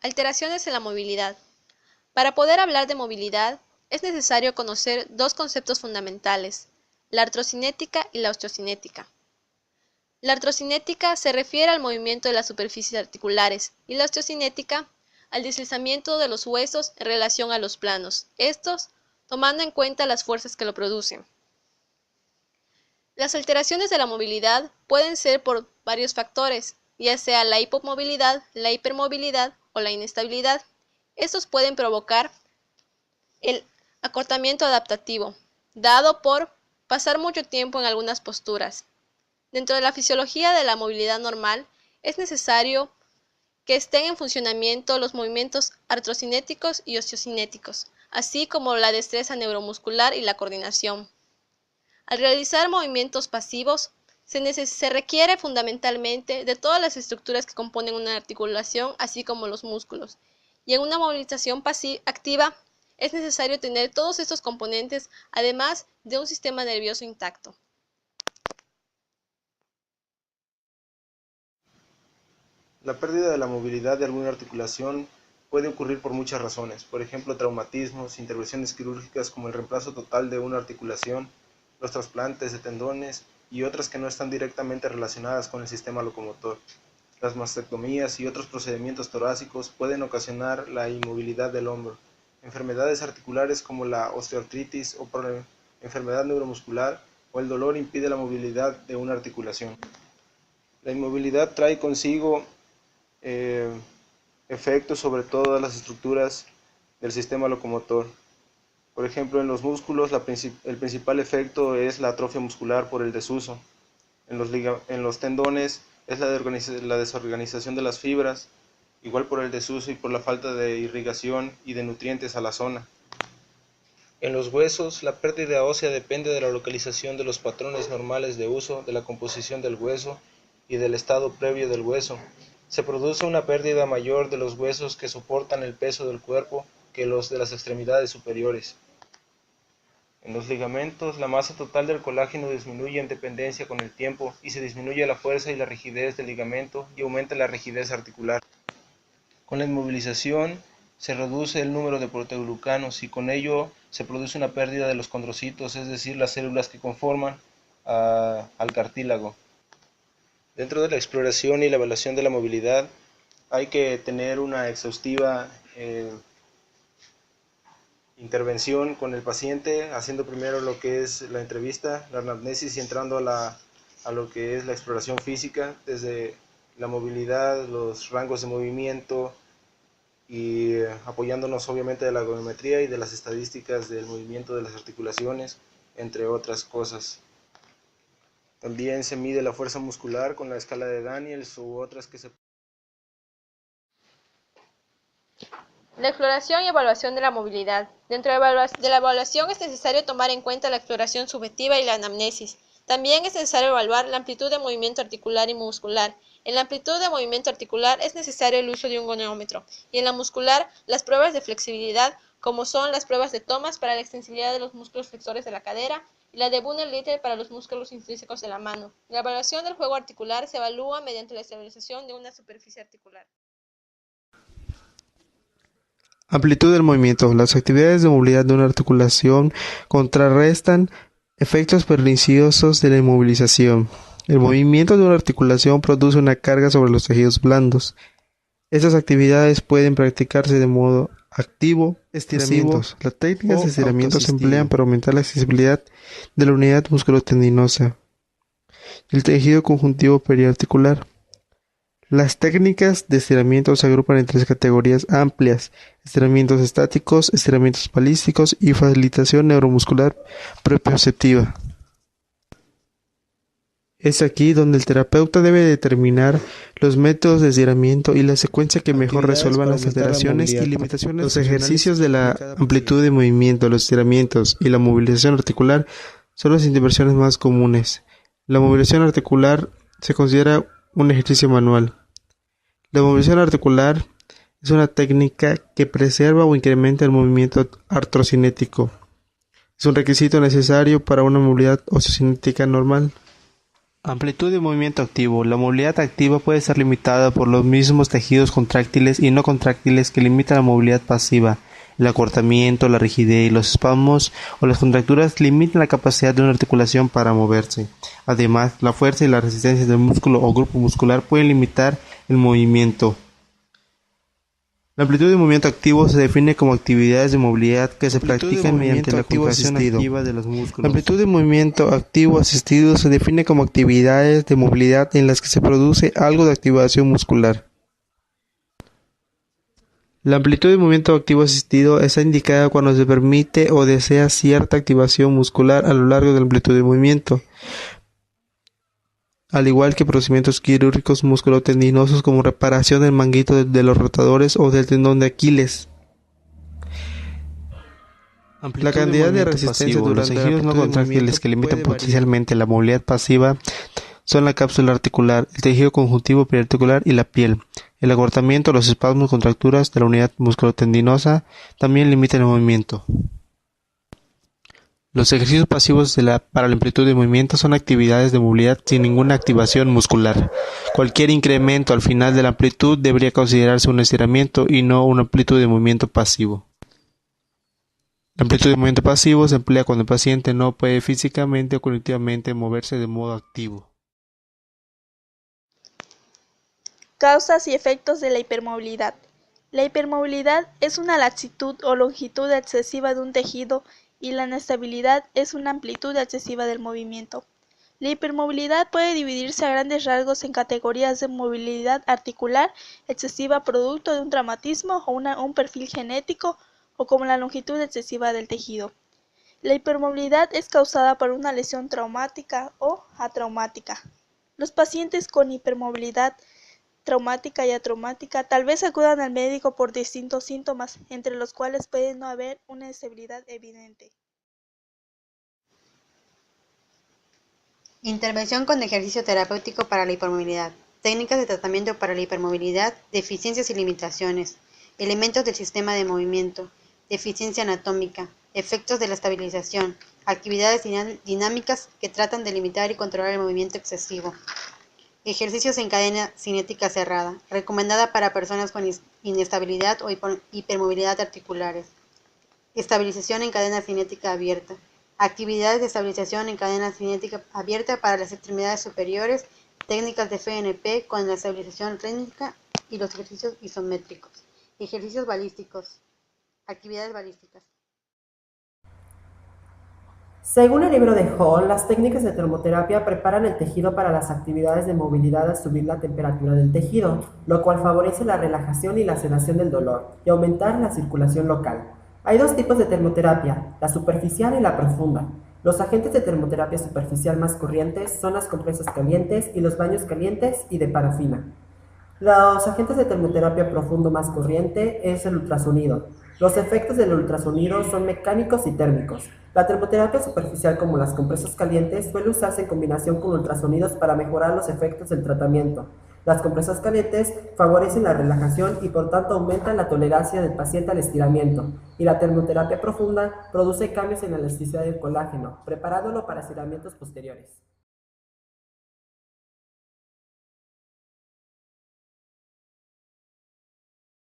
Alteraciones en la movilidad. Para poder hablar de movilidad, es necesario conocer dos conceptos fundamentales, la artrocinética y la osteocinética. La artrocinética se refiere al movimiento de las superficies articulares y la osteocinética al deslizamiento de los huesos en relación a los planos, estos tomando en cuenta las fuerzas que lo producen. Las alteraciones de la movilidad pueden ser por varios factores, ya sea la hipomovilidad, la hipermovilidad o la inestabilidad. Estos pueden provocar el acortamiento adaptativo, dado por pasar mucho tiempo en algunas posturas. Dentro de la fisiología de la movilidad normal, es necesario que estén en funcionamiento los movimientos artrocinéticos y osteocinéticos, así como la destreza neuromuscular y la coordinación. Al realizar movimientos pasivos, se requiere fundamentalmente de todas las estructuras que componen una articulación, así como los músculos. Y en una movilización activa, es necesario tener todos estos componentes, además de un sistema nervioso intacto. La pérdida de la movilidad de alguna articulación puede ocurrir por muchas razones, por ejemplo, traumatismos, intervenciones quirúrgicas como el reemplazo total de una articulación, los trasplantes de tendones y otras que no están directamente relacionadas con el sistema locomotor. Las mastectomías y otros procedimientos torácicos pueden ocasionar la inmovilidad del hombro. Enfermedades articulares como la osteoartritis o por enfermedad neuromuscular o el dolor impide la movilidad de una articulación. La inmovilidad trae consigo efectos sobre todas las estructuras del sistema locomotor. Por ejemplo, en los músculos el principal efecto es la atrofia muscular por el desuso. En los tendones es la desorganización de las fibras, igual por el desuso y por la falta de irrigación y de nutrientes a la zona. En los huesos, la pérdida ósea depende de la localización de los patrones normales de uso, de la composición del hueso y del estado previo del hueso. Se produce una pérdida mayor de los huesos que soportan el peso del cuerpo que los de las extremidades superiores. En los ligamentos, la masa total del colágeno disminuye en dependencia con el tiempo y se disminuye la fuerza y la rigidez del ligamento y aumenta la rigidez articular. Con la inmovilización se reduce el número de proteoglucanos y con ello se produce una pérdida de los condrocitos, es decir, las células que conforman al cartílago. Dentro de la exploración y la evaluación de la movilidad hay que tener una exhaustiva intervención con el paciente, haciendo primero lo que es la entrevista, la anamnesis y entrando a lo que es la exploración física, desde la movilidad, los rangos de movimiento y apoyándonos obviamente de la ergonometría y de las estadísticas del movimiento de las articulaciones, entre otras cosas. También se mide la fuerza muscular con la escala de Daniels u otras que se... La exploración y evaluación de la movilidad. Dentro de la evaluación es necesario tomar en cuenta la exploración subjetiva y la anamnesis. También es necesario evaluar la amplitud de movimiento articular y muscular. En la amplitud de movimiento articular es necesario el uso de un gonómetro y en la muscular las pruebas de flexibilidad, como son las pruebas de Thomas para la extensibilidad de los músculos flexores de la cadera y la de Bunner-Litten para los músculos intrínsecos de la mano. La evaluación del juego articular se evalúa mediante la estabilización de una superficie articular. Amplitud del movimiento. Las actividades de movilidad de una articulación contrarrestan efectos perniciosos de la inmovilización. El movimiento de una articulación produce una carga sobre los tejidos blandos. Estas actividades pueden practicarse de modo activo, estiramientos. Las técnicas de estiramiento se emplean para aumentar la accesibilidad de la unidad musculotendinosa. El tejido conjuntivo periarticular. Las técnicas de estiramiento se agrupan en tres categorías amplias: estiramientos estáticos, estiramientos balísticos y facilitación neuromuscular propioceptiva. Es aquí donde el terapeuta debe determinar los métodos de estiramiento y la secuencia que mejor resuelvan las alteraciones y limitaciones. Los ejercicios de la amplitud de movimiento, los estiramientos y la movilización articular son las intervenciones más comunes. La movilización articular se considera un ejercicio manual. La movilización articular es una técnica que preserva o incrementa el movimiento artrocinético. Es un requisito necesario para una movilidad osteocinética normal. Amplitud de movimiento activo. La movilidad activa puede ser limitada por los mismos tejidos contráctiles y no contráctiles que limitan la movilidad pasiva. El acortamiento, la rigidez, los espasmos o las contracturas limitan la capacidad de una articulación para moverse. Además, la fuerza y la resistencia del músculo o grupo muscular pueden limitar el movimiento. La amplitud de movimiento activo se define como actividades de movilidad que se practican mediante la contracción activa de los músculos. La amplitud de movimiento activo asistido se define como actividades de movilidad en las que se produce algo de activación muscular. La amplitud de movimiento activo asistido está indicada cuando se permite o desea cierta activación muscular a lo largo de la amplitud de movimiento, al igual que procedimientos quirúrgicos musculotendinosos como reparación del manguito de los rotadores o del tendón de Aquiles. La cantidad de resistencia durante los tejidos no contráctiles que limitan potencialmente la movilidad pasiva son la cápsula articular, el tejido conjuntivo periarticular y la piel. El acortamiento, los espasmos, contracturas de la unidad musculotendinosa también limitan el movimiento. Los ejercicios pasivos para la amplitud de movimiento son actividades de movilidad sin ninguna activación muscular. Cualquier incremento al final de la amplitud debería considerarse un estiramiento y no una amplitud de movimiento pasivo. La amplitud de movimiento pasivo se emplea cuando el paciente no puede físicamente o cognitivamente moverse de modo activo. Causas y efectos de la hipermovilidad. La hipermovilidad es una laxitud o longitud excesiva de un tejido y la inestabilidad es una amplitud excesiva del movimiento. La hipermovilidad puede dividirse a grandes rasgos en categorías de movilidad articular excesiva producto de un traumatismo o un perfil genético o como la longitud excesiva del tejido. La hipermovilidad es causada por una lesión traumática o atraumática. Los pacientes con hipermovilidad traumática y atraumática tal vez acudan al médico por distintos síntomas, entre los cuales puede no haber una estabilidad evidente. Intervención con ejercicio terapéutico para la hipermovilidad. Técnicas de tratamiento para la hipermovilidad, deficiencias y limitaciones. Elementos del sistema de movimiento. Deficiencia anatómica. Efectos de la estabilización. Actividades dinámicas que tratan de limitar y controlar el movimiento excesivo. Ejercicios en cadena cinética cerrada, recomendada para personas con inestabilidad o hipermovilidad articulares. Estabilización en cadena cinética abierta. Actividades de estabilización en cadena cinética abierta para las extremidades superiores, técnicas de FNP con la estabilización rítmica y los ejercicios isométricos. Ejercicios balísticos. Actividades balísticas. Según el libro de Hall, las técnicas de termoterapia preparan el tejido para las actividades de movilidad al subir la temperatura del tejido, lo cual favorece la relajación y la sedación del dolor y aumentar la circulación local. Hay dos tipos de termoterapia, la superficial y la profunda. Los agentes de termoterapia superficial más corrientes son las compresas calientes y los baños calientes y de parafina. Los agentes de termoterapia profundo más corriente es el ultrasonido. Los efectos del ultrasonido son mecánicos y térmicos. La termoterapia superficial, como las compresas calientes, suele usarse en combinación con ultrasonidos para mejorar los efectos del tratamiento. Las compresas calientes favorecen la relajación y por tanto aumentan la tolerancia del paciente al estiramiento. Y la termoterapia profunda produce cambios en la elasticidad del colágeno, preparándolo para estiramientos posteriores.